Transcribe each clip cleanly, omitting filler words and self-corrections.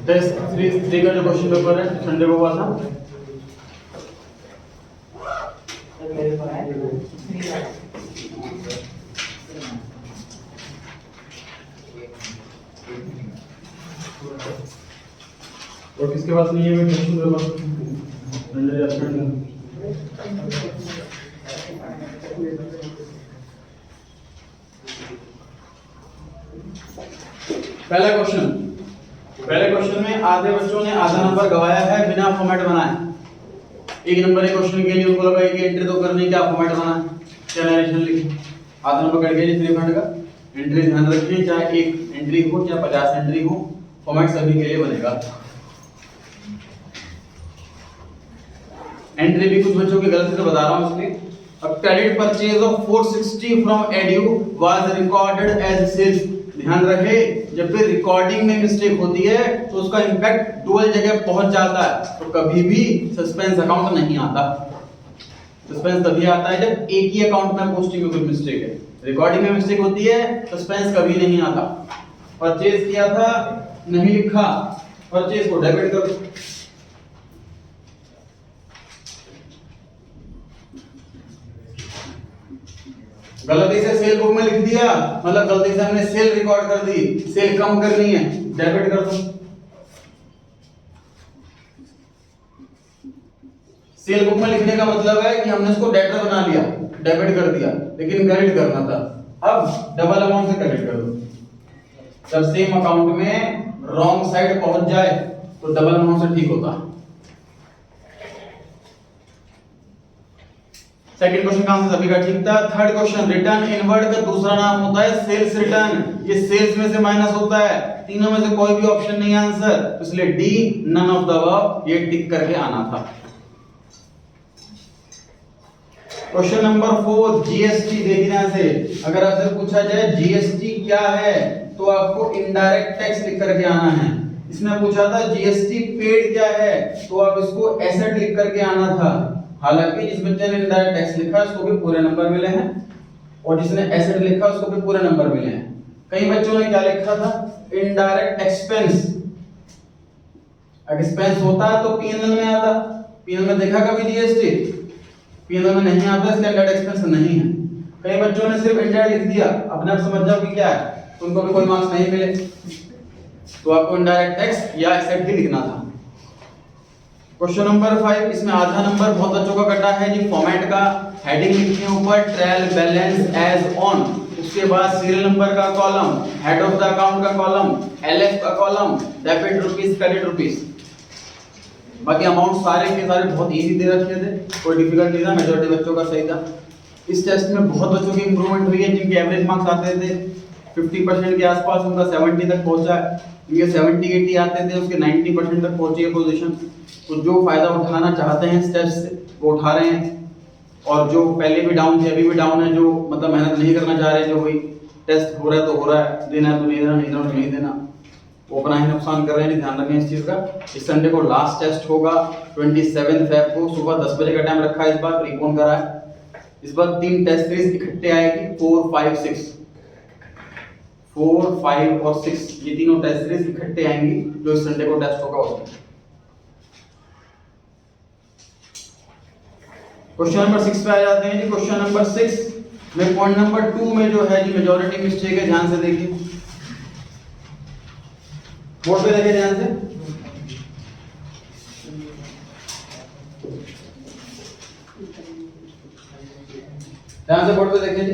Three का जो question paper है संडे को हुआ था, और किसके पास नहीं है क्वेश्चन पेपर? पहले क्वेश्चन में आधे बच्चों ने आधा नंबर गवाया है बिना फॉर्मेट बनाए। एक नंबर के क्वेश्चन के लिए उनको लगा कि एंट्री तो करनी, क्या फॉर्मेट बनाए, क्या नरेशन लिखे, आधा नंबर कट गया फ्री फंड का। एंट्री ध्यान रखिए, चाहे एक एंट्री हो चाहे 50 एंट्री हो, फॉर्मेट सभी के लिए बनेगा। एंट्री भी कुछ बच्चों की गलती से बता रहा हूं इसलिए। अब क्रेडिट परचेज ऑफ 460 फ्रॉम एडयू वाज रिकॉर्डेड एज सेल्स। ध्यान रखे, जब भी रिकॉर्डिंग में मिस्टेक होती है तो उसका इंपैक्ट डुअल जगह पहुंच जाता है, तो कभी भी सस्पेंस अकाउंट नहीं आता। सस्पेंस तभी आता है जब एक ही अकाउंट में पोस्टिंग में कोई मिस्टेक है। रिकॉर्डिंग में मिस्टेक होती है, सस्पेंस कभी नहीं आता। परचेज किया था, नहीं लिखा, परचेज को डेबिट कर दो। गलती से सेल बुक में लिख दिया, मतलब गलती से हमने सेल रिकॉर्ड कर दी, सेल कम करनी है, डेबिट कर दो। सेल बुक में लिखने का मतलब है कि हमने इसको डेटर बना लिया, डेबिट कर दिया, लेकिन क्रेडिट करना था। अब डबल अमाउंट से क्रेडिट कर दो। जब सेम अकाउंट में रॉन्ग साइड पहुंच जाए तो डबल अमाउंट से ठीक होता। सेकंड क्वेश्चन का आंसर सभी का ठीक था। थर्ड क्वेश्चन, रिटर्न इनवर्ड का दूसरा नाम होता है सेल्स रिटर्न। ये सेल्स में से माइनस होता है, तीनों में से कोई भी ऑप्शन नहीं आंसर, इसलिए D none of the above ये टिक करके आना था। Question number 4, GST. देखना से अगर आपसे पूछा जाए जीएसटी क्या है तो आपको इनडायरेक्ट टैक्स लिख करके आना है। इसमें पूछा था जीएसटी पेड क्या है तो आप इसको एसेट लिख करके आना था। हालांकि जिस बच्चे ने इनडायरेक्ट टैक्स लिखा उसको भी पूरे नंबर मिले हैं, और जिसने एसेट लिखा उसको भी पूरे नंबर मिले हैं। कई बच्चों ने क्या लिखा था, इनडायरेक्ट एक्सपेंस। एक्सपेंस होता है तो पीएनएल में आता, पीएनएल में देखा कभी जीएसटी? पीएनएल में नहीं आता, इसलिए इनडायरेक्ट एक्सपेंस नहीं है। कई बच्चों ने सिर्फ इनडायरेक्ट लिख दिया, अपने आप समझ जाओ कि क्या है, तो उनको भी कोई मार्क्स नहीं मिले। तो आपको इनडायरेक्ट टैक्स या एसेट ही लिखना था। क्वेश्चन नंबर 5, इसमें आधा नंबर बहुत बच्चों का कटा है जी। फॉर्मेट का हेडिंग लिखने ऊपर ट्रायल बैलेंस एज ऑन, उसके बाद सीरियल नंबर का column, head of the account का कॉलम, एलएफ का column, debit rupees, credit rupees. बाकी अमाउंट सारे के सारे बहुत इजी दे रखे थे, कोई डिफिकल्ट नहीं था, मेजॉरिटी बच्चों का सही था। इस टेस्ट में बहुत बच्चों की इंप्रूवमेंट हुई है। जिनके एवरेज मार्क्स आते थे 50% के आसपास, उनका 70 तक पहुंचा है। जिनके 70-80 आते थे उसके 90% तक पहुंची है पोजीशन। तो जो फायदा उठाना चाहते हैं इस टेस्ट से वो उठा रहे हैं, और जो पहले भी डाउन थे अभी भी डाउन है, जो मतलब मेहनत नहीं करना चाह रहे, जो भाई टेस्ट हो रहा है तो हो रहा है, देना है तो नहीं देना, नहीं देना तो नहीं देना, वो अपना ही नुकसान कर रहे हैं। ध्यान रखें इस चीज का। इस संडे को लास्ट टेस्ट होगा 27 फेब को, सुबह 10 बजे का टाइम रखा है। इस बार प्रीपोन करा है। इस बार 3 टेस्ट सीरीज इकट्ठे आएगी, 4, 5, 6, 4, 5 और 6, ये तीनों टेस्ट सीरीज इकट्ठे आएंगी जो इस संडे को टेस्ट होगा उसमें। क्वेश्चन नंबर 6 पे आ जाते हैं जी। क्वेश्चन नंबर 6 में पॉइंट नंबर 2 में जो है जी मेजॉरिटी मिस्टेक है, ध्यान से देखिए, बोर्ड पे देखिए ध्यान से। ध्यान से बोर्ड पे देखिए जी।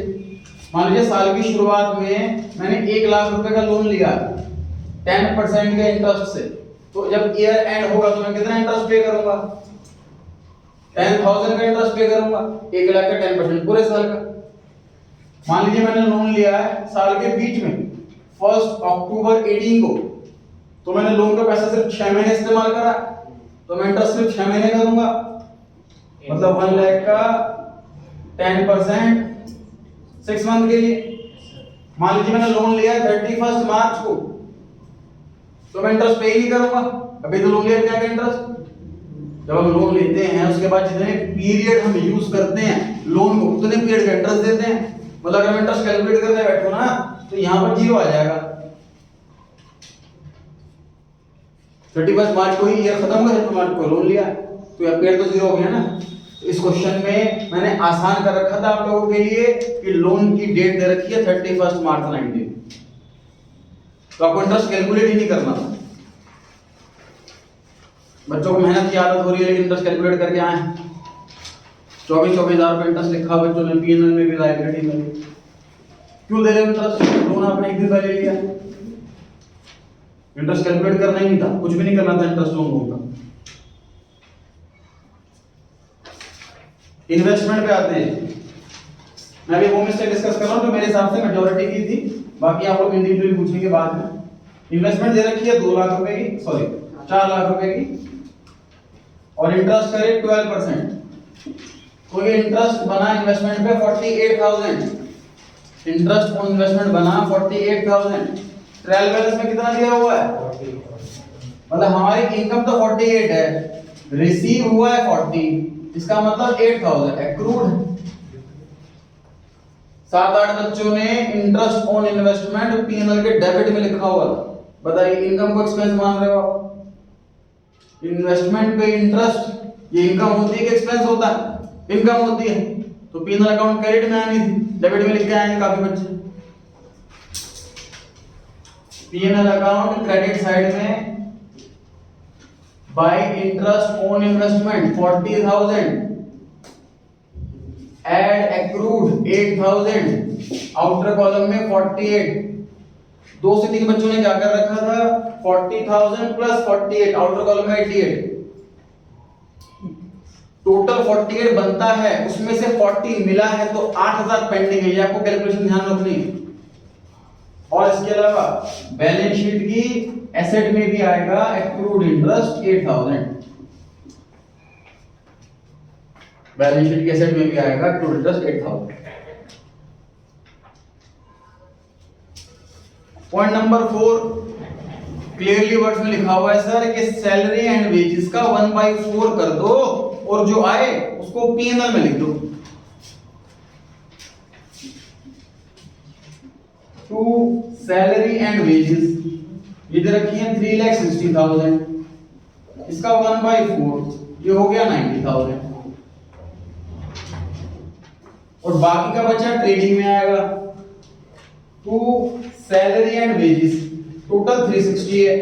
मान लीजिए साल की शुरुआत में मैंने 1 लाख रुपए का लोन लिया 10% के इंटरेस्ट से, तो जब ईयर एंड होगा तो मैं कितना इंटरेस्ट पे करूंगा? 10,000 का इंटरेस्ट पे करूंगा, 1 लाख का 10% पूरे साल का। मान लीजिए मैंने लोन लिया है साल के बीच में 1 अक्टूबर 18 को, तो मैंने लोन का पैसा सिर्फ 6 महीने इस्तेमाल करा, तो मैं इंटरेस्ट सिर्फ 6 महीने करूंगा, मतलब 1 लाख का 10% 6 मंथ के लिए। मान लीजिए मैंने लोन लिया 31 मार्च को, तो मैं इंटरेस्ट पे ही नहीं करूंगा, अभी तो लोन लिया क्या इंटरेस्ट। जब हम लोन लेते हैं उसके बाद जितने पीरियड हम यूज करते हैं लोन को उतने पीरियड का इंटरेस्ट देते हैं। मतलब अगर मैं इंटरेस्ट कैलकुलेट करने बैठूं ना तो यहाँ पर 0 आ जाएगा। 31 मार्च को ही ईयर खत्म होगा, 31 मार्च को लोन लिया तो यहाँ पीरियड तो 0 हो गया ना। तो इस क्वेश्चन में मैंने आसान कर रखा था आप लोगों के लिए कि लोन की डेट दे रखी है 31 मार्च 19, तो आपको इंटरेस्ट कैलकुलेट ही नहीं करना था। बच्चों को मेहनत की आदत हो रही है लेकिन इंटरेस्ट कैलकुलेट करके आए। 24,000 रुपए इंटरेस्ट लिखा बच्चों ने पीएनएल में भी लायबिलिटी में भी। क्यों दे रहे हो इंटरेस्ट? लोन आपने एक दिन पहले लिया, इंटरेस्ट कैलकुलेट करना ही नहीं था, कुछ भी नहीं करना था इंटरेस्ट लोन का। इन्वेस्टमेंट पे आते हैं। मैं भी वो मिस्टेक डिस्कस कर रहा हूं जो मेरे हिसाब से मेजॉरिटी की थी, बाकी आप लोग इंडिविजुअली पूछेंगे बाद में। इन्वेस्टमेंट दे रखी है 2 लाख रुपए की, सॉरी 4 लाख रुपए की, और इंटरेस्ट करे 12%। तो ये इंटरेस्ट बना इन्वेस्टमेंट पे 48,000, इंटरेस्ट ऑन इन्वेस्टमेंट बना 48,000। ट्रायल बैलेंस में कितना दिया हुआ है? मतलब हमारी इनकम तो 48 है, रिसीव हुआ है 40, इसका मतलब 8,000 एक्रूड। 7-8 बच्चों ने इंटरेस्ट ऑन इन्वेस्टमेंट पीएनएल के डेबिट में लिखा हुआ था। बताइए इनकम को एक्सपेंस मान रहे हो आप? इन्वेस्टमेंट पे इंटरेस्ट ये इनकम होती है कि एक्सपेंस होता है? इनकम होती है, तो पीएनएल अकाउंट क्रेडिट में आनी थी, डेबिट में लिख के आए हैं काफी बच्चे। पीएनएल अकाउंट क्रेडिट साइड में by interest on investment 40,000, add accrued 8,000, outer column में 48। 2 से 3 बच्चों ने क्या कर रखा था? 40,000 प्लस 48, आउटर कॉलम में 88, टोटल 48 बनता है, उसमें से 40 मिला है तो 8,000 पेंडिंग है। ये आपको कैलकुलेशन ध्यान रखनी है। और इसके अलावा बैलेंस शीट की एसेट में भी आएगा एक्रूड इंटरेस्ट 8,000, बैलेंस शीट की एसेट में भी आएगा accrued interest 8,000। Point number 4 clearly words में लिखा हुआ है सर कि सैलरी एंड वेजेस का 1/4 कर दो और जो आए उसको पीएनएल में लिख दो। टू सैलरी एंड वेजेस ये दे रखी है 3,60,000, इसका 1/4 ये हो गया 90,000, और बाकी का बचा ट्रेडिंग में आएगा। To salary and wages total 360 है,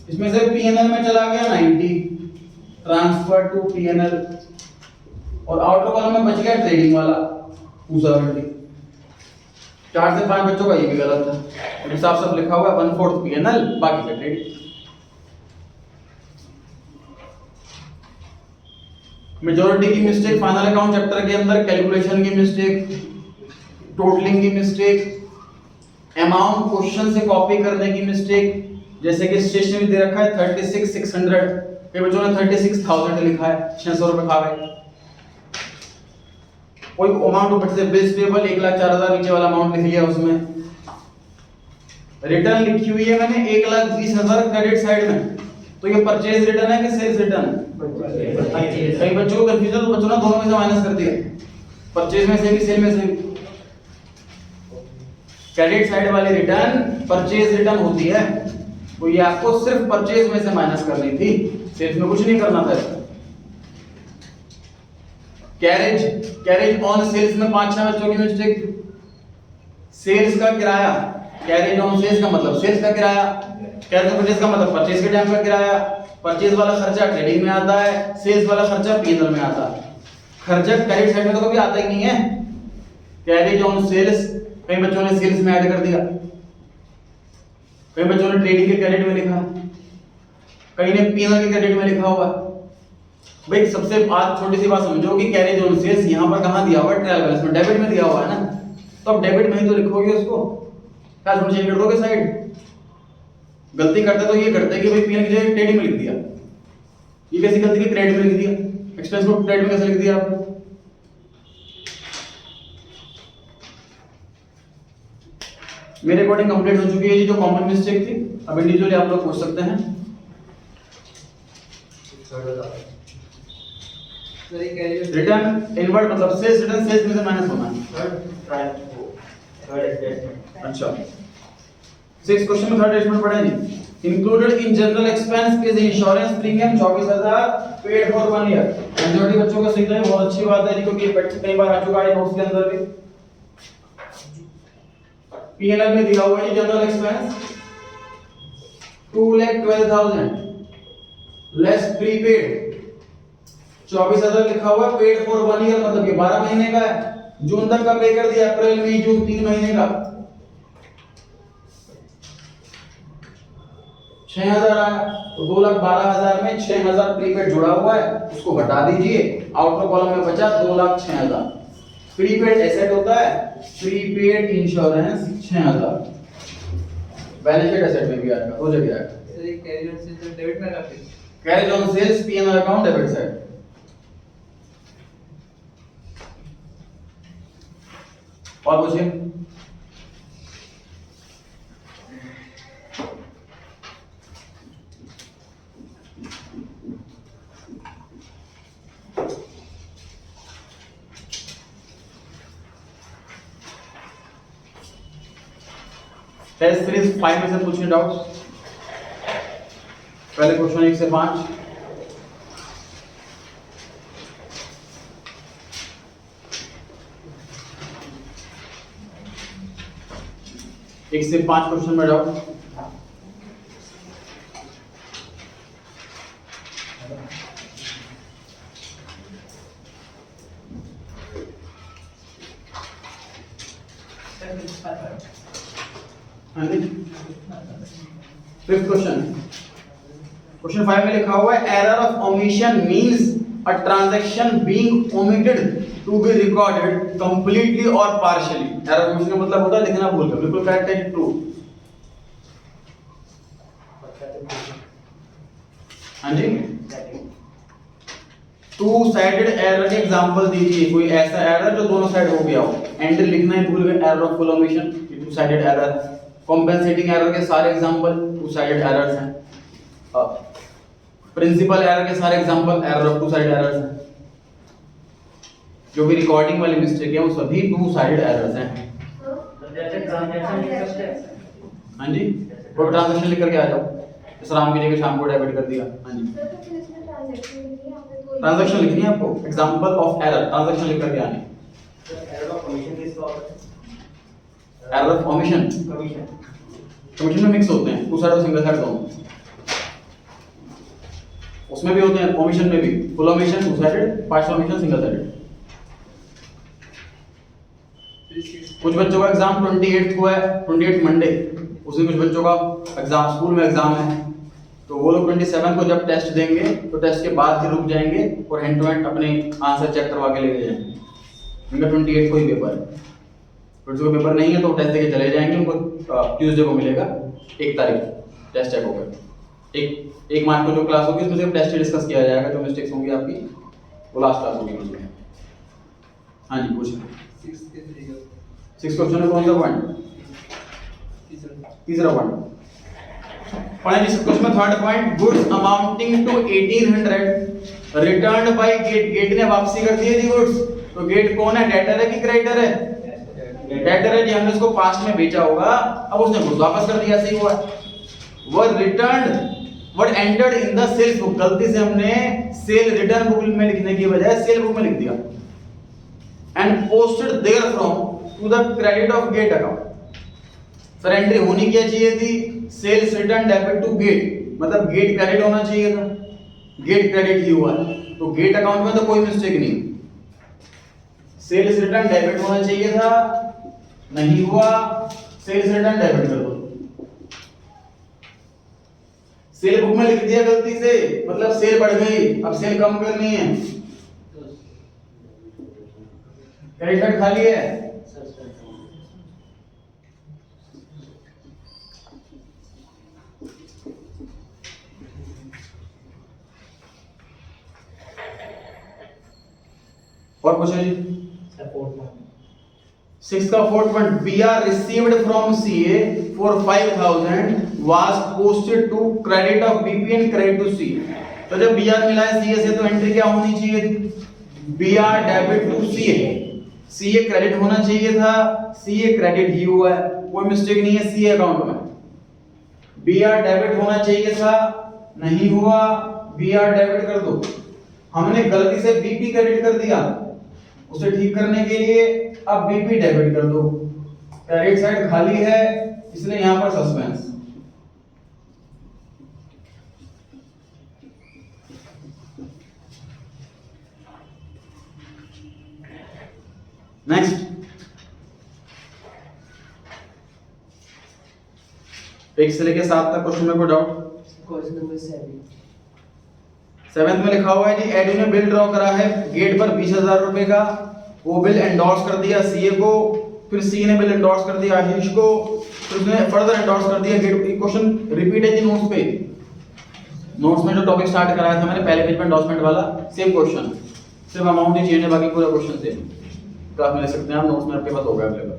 इसमें से पीएनएल में चला गया 90, ट्रांसफर टू पीएनएल, और आउटर कॉलम में बच गया ट्रेडिंग वाला 270। 4 से 5 बच्चों का ये भी गलत था, और हिसाब सब लिखा हुआ है 1/4 पीएनएल, बाकी का ट्रेडिंग। मेजॉरिटी की मिस्टेक फाइनल अकाउंट चैप्टर के अंदर कैलकुलेशन की मिस्टेक, टोटलिंग की मिस्टेक, अमाउंट क्वेश्चन से कॉपी करने की मिस्टेक। जैसे कि स्टेशनरी दे रखा है 36,600, कई बच्चों ने 36,000 लिखा है, 600 रुपए खा गए। कोई अमाउंट ऊपर से बिल्स पेबल 1,04,000 नीचे वाला अमाउंट लिख लिया, उसमें रिटर्न लिखी हुई है मैंने 1,20,000 क्रेडिट साइड में, तो ये परचेज रिटर्न है कि सेल्स रिटर्न? कई बच्चों को कंफ्यूजन, तो बच्चों ने दोनों में से माइनस कर दिया, परचेज में से भी सेल में से भी। क्रेडिट साइड वाली रिटर्न परचेज रिटर्न होती है, तो ये आपको सिर्फ परचेज में से माइनस करनी थी, सेल्स में कुछ नहीं करना था। कैरेज ऑन सेल्स में 5-6 बच्चों की मिस्टेक। सेल्स का किराया, कैरेज ऑन सेल्स का मतलब सेल्स का किराया, कैरेज परचेज का मतलब परचेज के टाइम का किराया। परचेज वाला खर्चा ट्रेडिंग में आता है, सेल्स वाला खर्चा पीएनएल में आता है। खर्चा क्रेडिट साइड में तो कभी आता ही नहीं है। कैरेज ऑन सेल्स कई बच्चों ने सेल्स में ऐड कर दिया, कई बच्चों ने ट्रेडिंग के क्रेडिट में लिखा, कई ने पीएनएल के क्रेडिट में लिखा हुआ। भाई सबसे बात छोटी सी बात समझो कि कैरेज ऑन सेल्स यहां पर कहां दिया हुआ है? ट्रायल बैलेंस में, डेबिट में दिया हुआ है ना, तो अब डेबिट में ही तो लिखोगे उसको, क्या थोड़ी चेंज कर दोगे साइड? गलती करते तो ये करते कि भाई पीएनएल की जगह ट्रेडिंग में लिख दिया, ये कैसी गलती की क्रेडिट में लिख दिया, एक्सपेंस को क्रेडिट में कैसे लिख दिया आपने? मेरे अकॉर्डिंग कंप्लीट हो चुकी है ये जो कॉमन मिस्टेक थी। अब इंडिविजुअली आप लोग पूछ सकते हैं। रिटर्न इनवर्ड मतलब सेल्स रिटर्न सेल्स में से माइनस होना है। अच्छा 6 क्वेश्चन में थर्ड एस्टिमेट पढ़ा जी। Included in general expense is insurance premium 24000 paid for 1 year. Majority बच्चों को सीख रहे हैं, बहुत अच्छी बात है जी, क्योंकि ये कई बार आ चुका है नोट्स के अंदर भी। पीएनएल में दिया हुआ है जनरल एक्सपेंस 2,12,000 लेस प्रीपेड 24,000 लिखा हुआ है, पेड फॉर 1 ईयर मतलब ये 12 महीने का है। जून तक का पे कर दिया, अप्रैल मई जून 3 महीने का 6,000 आया, तो 2,12,000 में 6,000 प्रीपेड जुड़ा हुआ है, उसको घटा दीजिए, आउटर कॉलम में बचा 2,06,000। प्रीपेड एसेट होता है, प्रीपेड इंश्योरेंस 6,000 बेनिफिट एसेट में भी आएगा, दो जगह आएगा। कैरी ऑन सेल्स डेबिट में काफी carry on sales PNR account debit side. और पूछिए। टेस्ट सीरीज 5 में से पूछिए डाउट्स। पहले क्वेश्चन 1 से 5। एक से 5 क्वेश्चन में डाउट। फिफ्थ क्वेश्चन, क्वेश्चन 5 में लिखा हुआ है error of omission means a transaction being omitted to be recorded completely और पार्शियली। एरर ऑफ ओमिशन का मतलब होता है लिखना भूल गए, बिल्कुल करेक्ट है, ट्रू। हाँ जी, टू साइडेड एरर के एग्जांपल दीजिए, कोई ऐसा एरर जो दोनों साइड हो गया हो। एंड लिखना ही भूल गए, error of full omission, two sided error. Compensating error के सारे एग्जांपल टू साइडेड एरर्स हैं। प्रिंसिपल एरर के सारे example error of two sided errors हैं। जो भी रिकॉर्डिंग वाली मिस्टेक है वो सभी टू साइडेड एरर्स हैं। हाँ जी, वो ट्रांजैक्शन लिख करके आ जाओ। इस राम की जगह शाम को डेबिट कर दिया। हाँ जी, ट्रांजैक्शन लिखनी है आपको, एग्जांपल ऑफ एरर, ट्रांजैक्शन लिख करके आनी। एरर ऑफ कमीशन किसका होता है? एरर ऑफ कमीशन, कमीशन में मिक्स होते हैं, टू साइड और सिंगल साइड दोनों। उसमें भी होते हैं, कमीशन में भी full omission two sided, partial omission single sided. कुछ बच्चों का एग्जाम 28 को है, 28 मंडे, उसी कुछ बच्चों का एग्जाम स्कूल में एग्जाम है, तो वो लोग 27 को जब टेस्ट देंगे तो टेस्ट के बाद ही रुक जाएंगे और हैंड टू हैंड अपने आंसर चेक करवा के लेके जाएंगे। उनका 28 को ही पेपर है, फिर जो पेपर नहीं है तो टेस्ट देके चले जाएंगे, उनको ट्यूसडे को मिलेगा 1 तारीख टेस्ट चेक होगा। एक मार्च को जो क्लास होगी उसमें सिर्फ टेस्ट डिस्कस किया जाएगा, जो मिस्टेक्स होंगी आपकी वो लास्ट क्लास होगी उसमें। हाँ जी पूछिए। 6 क्वेश्चन में कौन सा पॉइंट? तीसरा पॉइंट पढ़ें जी। क्वेश्चन में third point, goods amounting to 1800 returned by Gate. Gate ने वापसी कर दी है जी गुड्स, तो गेट कौन है, डेटर है कि क्रेडिटर है? डेटर है जी, हमने उसको पास्ट में बेचा होगा, अब उसने गुड्स वापस कर दिया, सही हुआ। Were returned what entered in the sales book, गलती से हमने सेल रिटर्न बुक में लिखने की बजाय सेल बुक में लिख दिया। And posted there from to the credit of Gate account. Sir entry होनी क्या चाहिए थी, sales return debit to Gate, मतलब गेट क्रेडिट होना चाहिए था, गेट क्रेडिट ही हुआ है, तो गेट अकाउंट में तो कोई मिस्टेक नहीं। सेल्स रिटर्न डेबिट होना चाहिए था, नहीं हुआ, सेल्स रिटर्न डेबिट कर दो। सेल बुक में लिख दिया गलती से, मतलब सेल बढ़ गई, अब सेल कम करनी है, क्रेडिट खाली है। और पूछे जी। 6 का 4th point, BR received from CA for 5000 was posted to credit of BP and credit to CA। तो जब BR मिला है CA से तो एंट्री क्या होनी चाहिए थी? BR debit to CA, CA credit होना चाहिए था, CA क्रेडिट ही हुआ है, कोई मिस्टेक नहीं है CA अकाउंट में। BR डेबिट होना चाहिए था, नहीं हुआ, BR डेबिट कर दो। हमने गलती से BP क्रेडिट कर दिया, उसे ठीक करने के लिए अब BP डेबिट कर दो। क्रेडिट साइड खाली है इसलिए यहां पर सस्पेंस। नेक्स्ट, 1 से लेके 7 तक क्वेश्चन में कोई डाउट? क्वेश्चन नंबर 7 7th में लिखा हुआ है जी, एडू ने बिल ड्रॉ करा है गेट पर 20,000 रुपए का, वो बिल एंडोर्स कर दिया सीए को, फिर सीए ने बिल एंडोर्स कर दिया आशीष को, फिर उसने फर्दर एंडोर्स कर दिया गेट। क्वेश्चन रिपीट है जी नोट्स पे, नोट्स में जो टॉपिक स्टार्ट कराया था मैंने पहले पेज में एंडोर्समेंट वाला, सेम क्वेश्चन, सिर्फ अमाउंट ही चेंज है, बाकी पूरा क्वेश्चन सेम। क्लास में ले सकते हैं आप, नोट्स में आपके पास होगा अवेलेबल,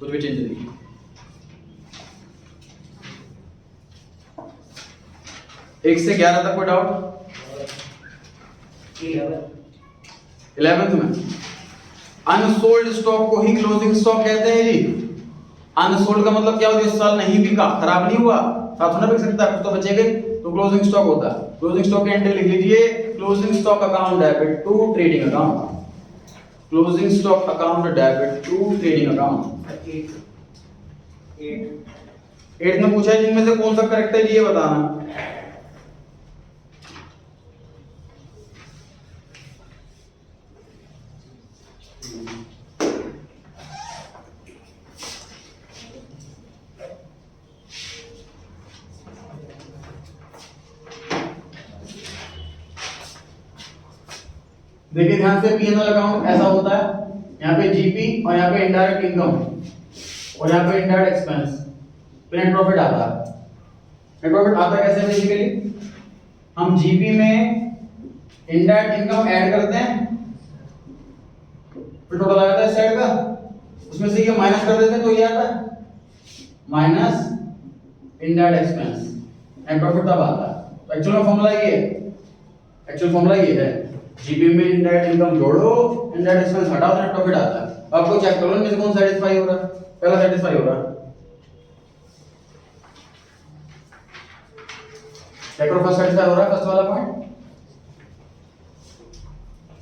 कुछ भी चेंज नहीं। एक से 11 तक कोई डाउट? 11th में अनसोल्ड स्टॉक को ही क्लोजिंग स्टॉक कहते हैं जी। अनसोल्ड का मतलब क्या होता है? इस साल नहीं बिका, खराब नहीं हुआ, साथ ना बिक सकता, कुछ तो बचेगा, तो क्लोजिंग स्टॉक होता है। क्लोजिंग स्टॉक की एंट्री लिख लीजिए, closing stock account debit to trading account, closing stock account debit to trading account. 8 में पूछा है जिनमें से कौन सा करेक्ट है ये बताना। देखिए ध्यान से, P&L अकाउंट ऐसा होता है, यहाँ पे जीपी और यहाँ पे इनडायरेक्ट इनकम और यहाँ पे इनडायरेक्ट एक्सपेंस, फिर नेट प्रॉफिट आता है। नेट प्रॉफिट आता कैसे? बेसिकली हम जीपी में इनडायरेक्ट इनकम ऐड करते हैं, फिर टोटल आ जाता है साइड का, उसमें से ये माइनस कर देते हैं तो ये आता है minus indirect expense, net profit तब आता है। एक्चुअल में फॉर्मूला ये है, एक्चुअल फॉर्मूला ये है, जीपी में इनडायरेक्ट इनकम जोड़ो, इनडायरेक्ट एक्सपेंस हटाओ तो नेट प्रॉफिट आता है। आपको चेक करो इनमें से कौन सेटिस्फाई हो रहा है, पहला सेटिस्फाई हो रहा है, चेक करो फर्स्ट सेटिस्फाई हो रहा है, फर्स्ट वाला पॉइंट,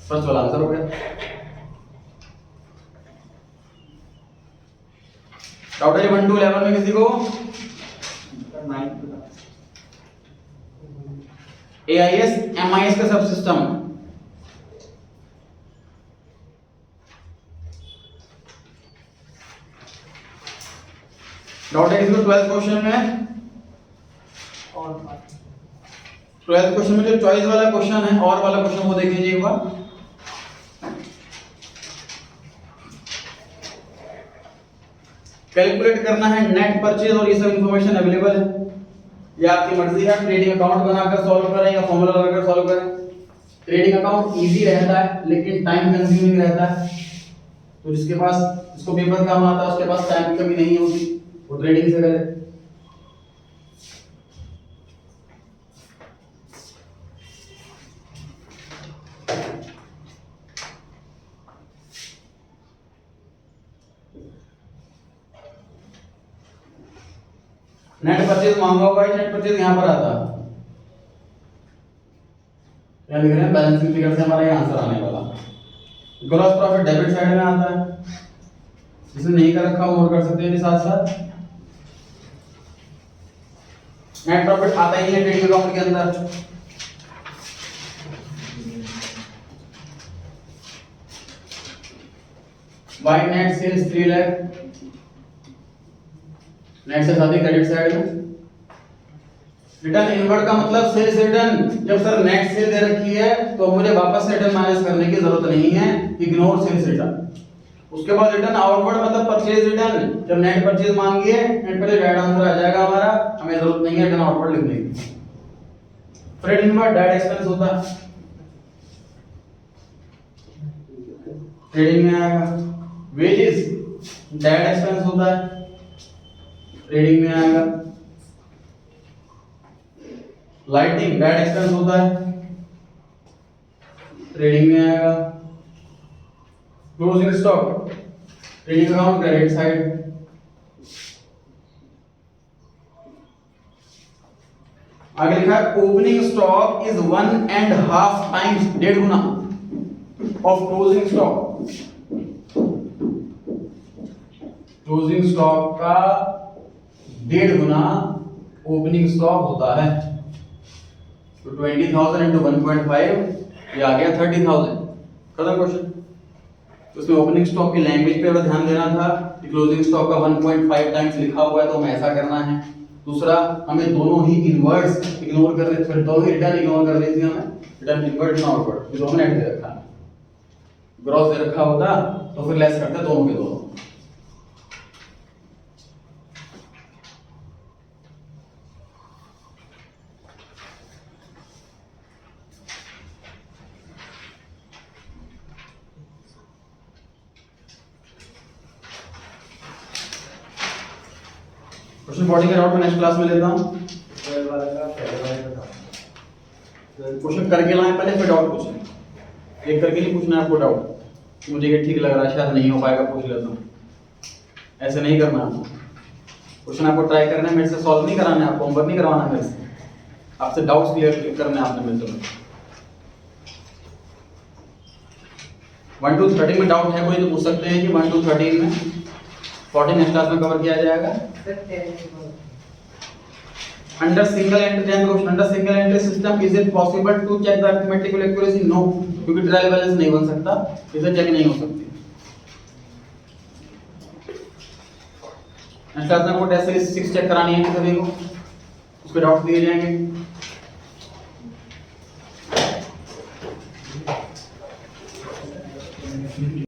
फर्स्ट वाला आंसर हो गया। डाउट है 1 to 11 में किसी को? AIS MIS का सब सिस्टम, डाउट है किसी को 12th क्वेश्चन में? 12th क्वेश्चन में जो चॉइस वाला क्वेश्चन है और वाला क्वेश्चन वो देख लीजिए एक बार। कैलकुलेट करना है नेट परचेज और ये सब इंफॉर्मेशन अवेलेबल है, ये आपकी मर्जी है, ट्रेडिंग अकाउंट बनाकर सॉल्व करें या फॉर्मूला लगाकर सॉल्व करें। ट्रेडिंग अकाउंट इजी रहता है लेकिन टाइम कंज्यूमिंग रहता है, तो जिसके पास, जिसको पेपर काम आता है उसके पास टाइम की कमी नहीं होती, वो ट्रेडिंग से करे। नेट परचेज मांगा हुआ है, नेट परचेज यहां पर आता है, क्या लिख रहे हैं? बैलेंसिंग फिगर से हमारा ये आंसर आने वाला। ग्रॉस प्रॉफिट डेबिट साइड में आता है, जिसने नहीं कर रखा वो कर सकते हैं साथ साथ। नेट प्रॉफिट आता ही है ट्रेडिंग अकाउंट के अंदर। By net sales 3 lakh, net से साथ ही क्रेडिट साइड में। रिटर्न इनवर्ड का मतलब सेल्स रिटर्न, जब सर नेट सेल दे रखी है तो मुझे वापस रिटर्न माइनस करने की जरूरत नहीं है, इग्नोर सेल्स रिटर्न। उसके बाद रिटर्न आउटवर्ड मतलब परचेज रिटर्न, जब नेट परचेज मांगी है नेट परचेज राइट आंसर आ जाएगा हमारा, हमें जरूरत नहीं है रिटर्न आउटवर्ड लिखने की। फ्रेड इनवर्ड डायरेक्ट एक्सपेंस होता है, ट्रेडिंग में आएगा। वेजेस डेड एक्सपेंस होता है, रीडिंग में आएगा। लाइटिंग डेड एक्सपेंस होता है, रीडिंग में आएगा। Closing stock reading account credit side. आगे लिखा है opening stock is 1.5 times, 1.5 Guna of closing stock. Closing stock का 1.5 गुना ओपनिंग स्टॉक होता है। तो 20,000 इंटू 1.5 ये आ गया 30,000। खत्म क्वेश्चन। तो उसमें ओपनिंग स्टॉक की लैंग्वेज पे ध्यान देना था कि क्लोजिंग स्टॉक का 1.5 टाइम्स लिखा हुआ है तो हमें ऐसा करना है। दूसरा, हमें दोनों ही इनवर्ट्स इग्नोर कर रहे थे, दोनों ही रिटर्न इग्नोर कर रही थी हमें, रिटर्न इनवर्ट ना आउटवर्ड, ये दोनों ने दे रखा है। ग्रॉस दे रखा होता तो फिर लेस करते दोनों के दोनों। क्वेश्चन 40 का डाउट मैं नेक्स्ट क्लास में लेता हूं। 12 वाला का पहले वाले का था। क्वेश्चन करके लाएं पहले, फिर डाउट पूछें। एक करके नहीं पूछना है आपको डाउट, मुझे ये ठीक लग रहा है शायद नहीं हो पाएगा, पूछ लेता हूं। ऐसे नहीं करना आपको। क्वेश्चन आपको ट्राई करना है, मेरे से सॉल्व नहीं कराना है, आपको होमवर्क नहीं करवाना है मेरे से, आपसे डाउट्स क्लियर करने हैं आपने मेरे से। 1 to 13 में डाउट है कोई तो पूछ सकते हैं कि 1 to 13 में 14 नेक्स्ट क्लास में कवर किया जाएगा। Under single entry question, under single entry system, is it possible to check the arithmetical accuracy? No, क्योंकि ट्रायल बैलेंस नहीं बन सकता, इसे चेक नहीं हो सकती। नेक्स्ट क्लास में आपको टेस्ट 6 चेक करानी है सभी को, उसके डाउट दिए जाएंगे।